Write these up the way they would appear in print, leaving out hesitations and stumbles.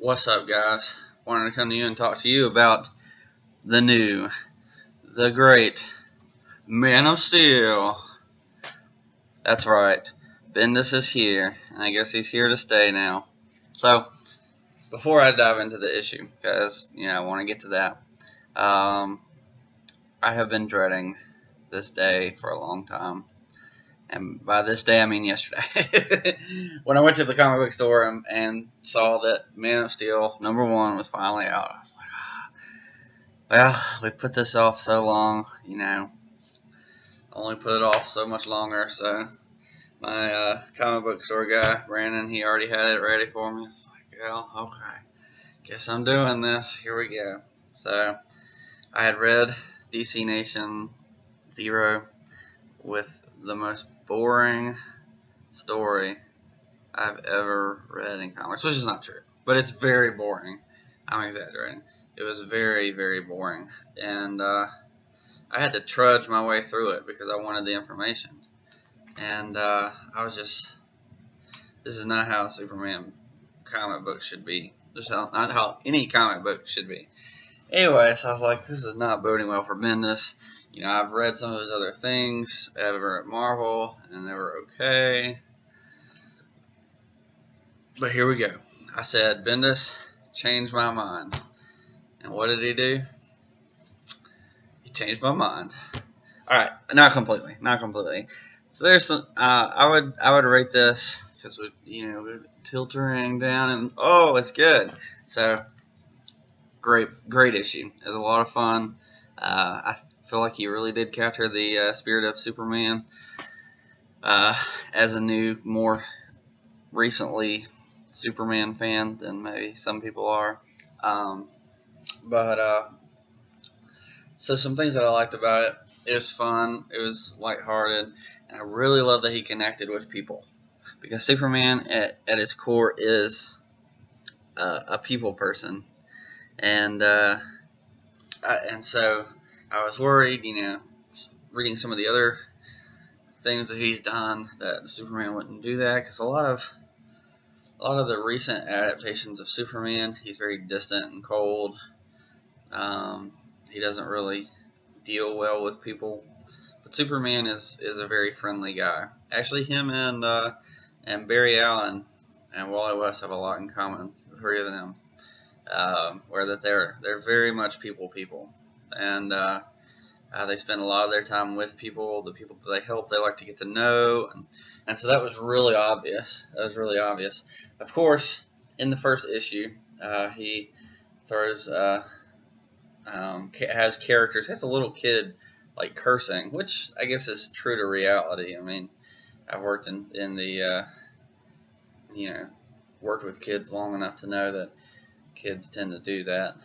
What's up, guys? Wanted to come to you and talk to you about the new, the great Man of Steel. That's right. Bendis is here, and I guess he's here to stay now. So, before I dive into the issue, because, I want to get to that, I have been dreading this day for a long time. And by this day, I mean yesterday. When I went to the comic book store and saw that Man of Steel #1 was finally out, I was like, well, we've put this off so long, only put it off so much longer. So my comic book store guy, Brandon, he already had it ready for me. I was like, well, okay, guess I'm doing this. Here we go. So I had read DC Nation 0 with the most boring story I've ever read in comics, which is not true, but it's very boring. I'm exaggerating. It was very, very boring, and I had to trudge my way through it because I wanted the information, and I was just, this is not how a Superman comic book should be. This is not how any comic book should be. Anyway, so I was like, this is not boding well for Bendis. I've read some of his other things over at Marvel, and they were okay. But here we go. I said, Bendis changed my mind. And what did he do? He changed my mind. Alright, not completely. So there's some, I would rate this, because we're tilting down, and oh, it's good. So, great issue. It was a lot of fun. I feel like he really did capture the spirit of Superman as a new, more recently Superman fan than maybe some people are. So some things that I liked about it. It was fun. It was lighthearted, and I really love that he connected with people, because Superman at its core is a people person, and so I was worried, reading some of the other things that he's done, that Superman wouldn't do that, because a lot of the recent adaptations of Superman, he's very distant and cold. He doesn't really deal well with people, but Superman is a very friendly guy. Actually, him and Barry Allen and Wally West have a lot in common, the three of them, where that they're very much people, and they spend a lot of their time with people. The people that they help, they like to get to know, and so that was really obvious. Of course, in the first issue, he throws has characters, has a little kid like cursing, which I guess is true to reality. I mean, I've worked in the worked with kids long enough to know that kids tend to do that.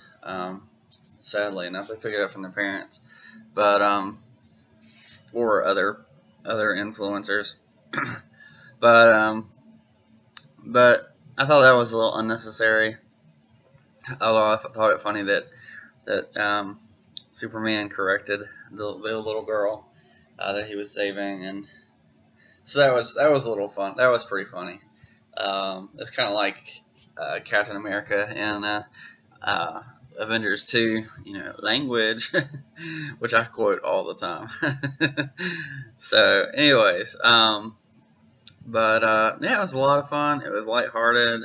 Sadly enough, they pick it up from their parents, but or other influencers. but I thought that was a little unnecessary. Although I thought it funny that Superman corrected the little girl that he was saving, and so that was a little fun. That was pretty funny. It's kind of like Captain America and Avengers 2, language, which I quote all the time. So, anyways, yeah, it was a lot of fun. It was lighthearted.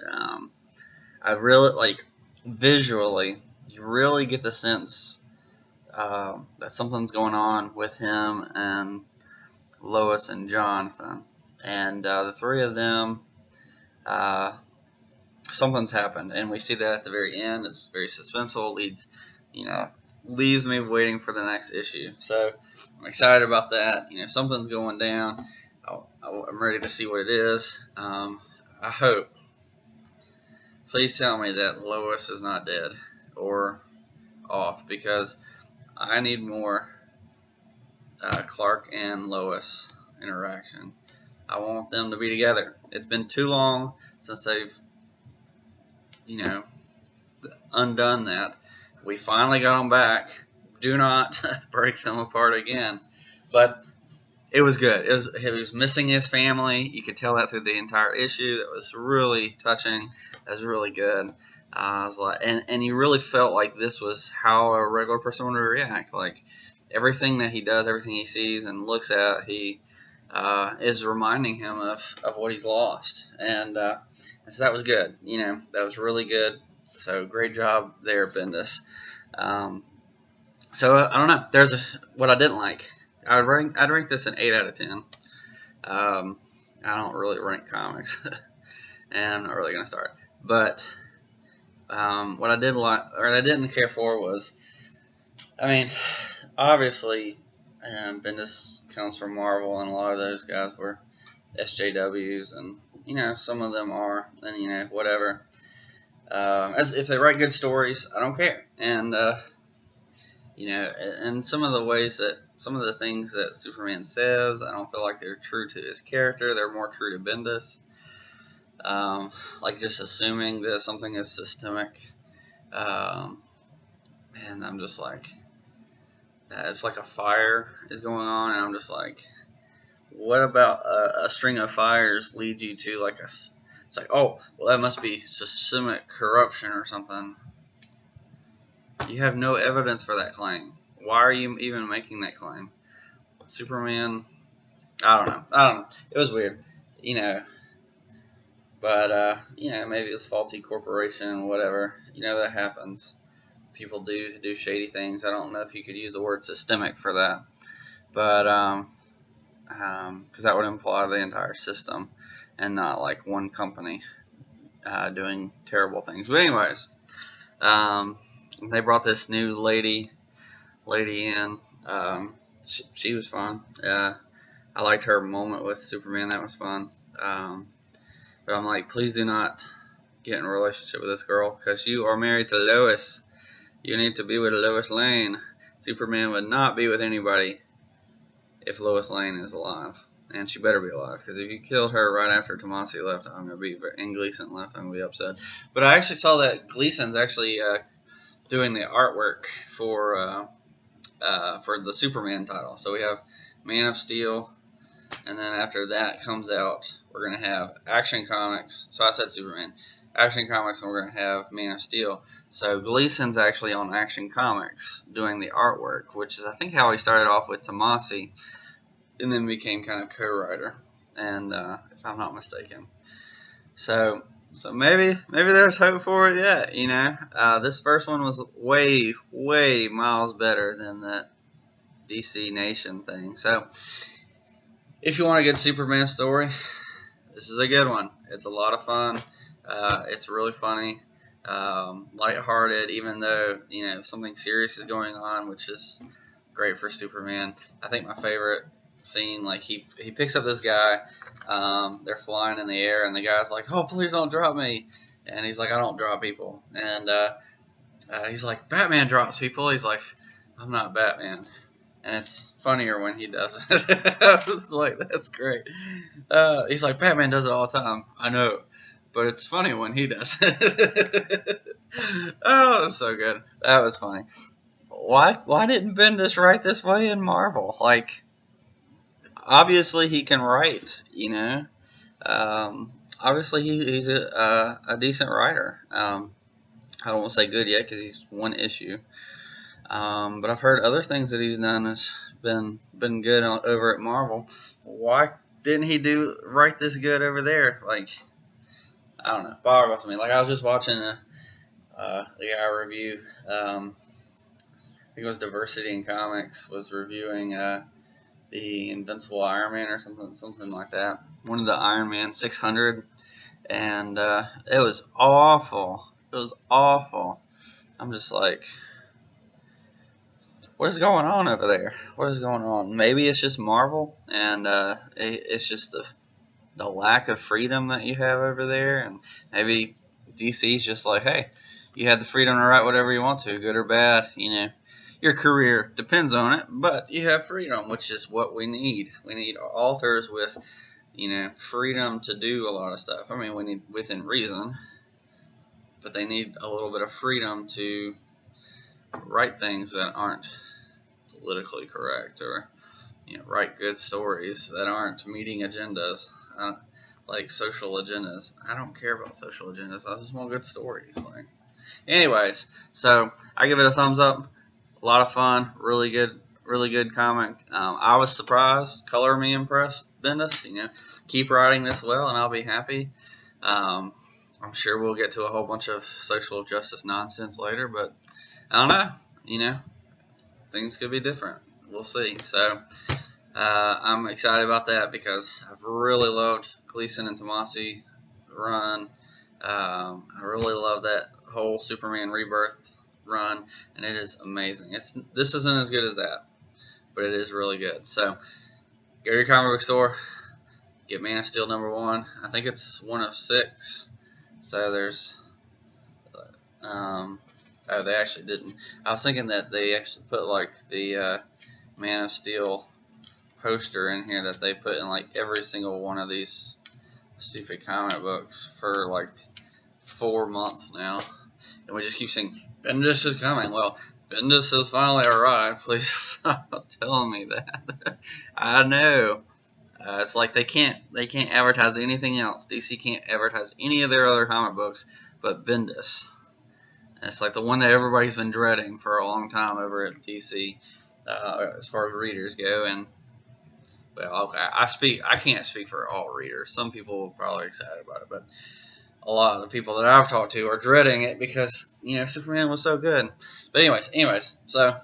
I really visually. You really get the sense that something's going on with him and Lois and Jonathan, and the three of them. Something's happened, and we see that at the very end. It's very suspenseful. Leaves me waiting for the next issue. So I'm excited about that. Something's going down. I'm ready to see what it is. I hope. Please tell me that Lois is not dead or off, because I need more Clark and Lois interaction. I want them to be together. It's been too long since they've undone that. We finally got them back. Do not break them apart again. But it was good. He was missing his family. You could tell that through the entire issue. That was really touching. That was really good. I was like, and you really felt like this was how a regular person would react. Like everything that he does, everything he sees and looks at, he is reminding him of what he's lost. And so that was good. That was really good. So great job there, Bendis. So I don't know. What I didn't like. I'd rank this an 8 out of 10. I don't really rank comics, and I'm not really gonna start. But what I did like, or I didn't care for was, I mean, obviously, Bendis comes from Marvel, and a lot of those guys were SJWs, and some of them are, and whatever. As if they write good stories, I don't care, and and some of the things that Superman says, I don't feel like they're true to his character. They're more true to Bendis. Like just assuming that something is systemic. And I'm just like, it's like a fire is going on, and I'm just like, what about a string of fires leads you to like it's like, oh, well, that must be systemic corruption or something. You have no evidence for that claim. Why are you even making that claim? Superman, I don't know. It was weird, But, maybe it was faulty corporation, whatever. That happens. People do shady things. I don't know if you could use the word systemic for that. But, because that would imply the entire system and not like one company doing terrible things. But anyways, they brought this new lady in. She was fun. I liked her moment with Superman. That was fun. But I'm like, please do not get in a relationship with this girl, because you are married to Lois. You need to be with Lois Lane. Superman would not be with anybody if Lois Lane is alive. And she better be alive, because if you killed her right after Tomasi left, and Gleason left, I'm going to be upset. But I actually saw that Gleason's actually doing the artwork for the Superman title. So we have Man of Steel, and then after that comes out, we're going to have Action Comics. So I said Superman. Action Comics, and we're going to have Man of Steel. So Gleason's actually on Action Comics doing the artwork, which is, I think, how he started off with Tomasi, and then became kind of co-writer, and if I'm not mistaken. So maybe there's hope for it yet, This first one was way miles better than that DC Nation thing. So if you want a good Superman story, this is a good one. It's a lot of fun. It's really funny, lighthearted, even though something serious is going on, which is great for Superman. I think my favorite scene, like he picks up this guy, they're flying in the air, and the guy's like, oh, please don't drop me, and he's like, I don't drop people, and he's like, Batman drops people. He's like, I'm not Batman. And it's funnier when he does it. I was like, that's great. He's like, Batman does it all the time. I know, but it's funny when he does it. Oh, it's so good. That was funny. Why didn't Bendis write this way in Marvel? Like, obviously he can write, Obviously he's a decent writer. I don't want to say good yet because he's one issue. But I've heard other things that he's done has been good over at Marvel. Why didn't he write this good over there? Like, I don't know. Boggles me. Like, I was just watching the guy review. I think it was Diversity in Comics was reviewing the Invincible Iron Man or something like that. One of the Iron Man 600, and it was awful. It was awful. I'm just like, what is going on over there? What is going on? Maybe it's just Marvel, and it's just the lack of freedom that you have over there, and maybe DC's just like, hey, you have the freedom to write whatever you want to, good or bad, Your career depends on it, but you have freedom, which is what we need. We need authors with, freedom to do a lot of stuff. I mean, we need within reason, but they need a little bit of freedom to write things that aren't politically correct or, write good stories that aren't meeting agendas, like social agendas. I don't care about social agendas. I just want good stories. Like, anyways, so I give it a thumbs up. A lot of fun, really good comic. I was surprised. Color me impressed, Bendis. Keep writing this well, and I'll be happy. I'm sure we'll get to a whole bunch of social justice nonsense later, but I don't know. Things could be different. We'll see. So I'm excited about that because I've really loved Gleason and Tomasi run. I really love that whole Superman Rebirth run, and it is amazing. This isn't as good as that, but it is really good. So go to your comic book store, get Man of Steel #1. I think it's one of 6. So there's oh, they actually didn't. I was thinking that they actually put like the Man of Steel poster in here that they put in like every single one of these stupid comic books for like 4 months now, and we just keep saying Bendis is coming. Well, Bendis has finally arrived. Please stop telling me that. I know. It's like they can't advertise anything else. DC can't advertise any of their other comic books but Bendis. It's like the one that everybody's been dreading for a long time over at DC, as far as readers go. And well, okay, I can't speak for all readers. Some people will probably be excited about it, but a lot of the people that I've talked to are dreading it because Superman was so good. But anyways, so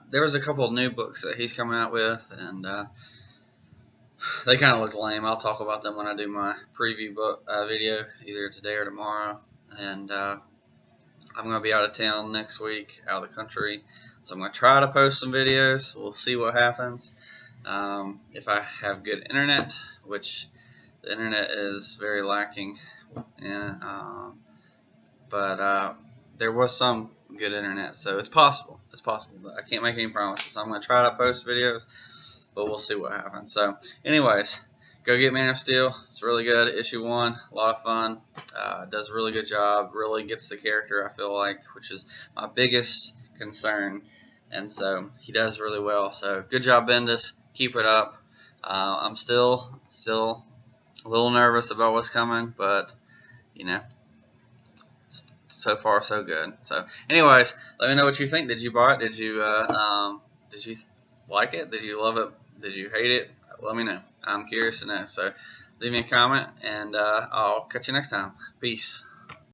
there was a couple of new books that he's coming out with, and they kind of look lame. I'll talk about them when I do my preview book video, either today or tomorrow. And I'm going to be out of town next week, out of the country. So I'm going to try to post some videos. We'll see what happens. If I have good internet, which the internet is very lacking. But there was some good internet, so it's possible. It's possible, but I can't make any promises. So I'm going to try to post videos, but we'll see what happens. So anyways, go get Man of Steel. It's really good. Issue 1, a lot of fun. Does a really good job. Really gets the character, I feel like, which is my biggest concern. And so he does really well. So good job, Bendis. Keep it up. I'm still a little nervous about what's coming, but so far so good. So anyways, let me know what you think. Did you buy it? Did you like it? Did you love it? Did you hate it? Let me know. I'm curious to know. So leave me a comment, and I'll catch you next time. Peace.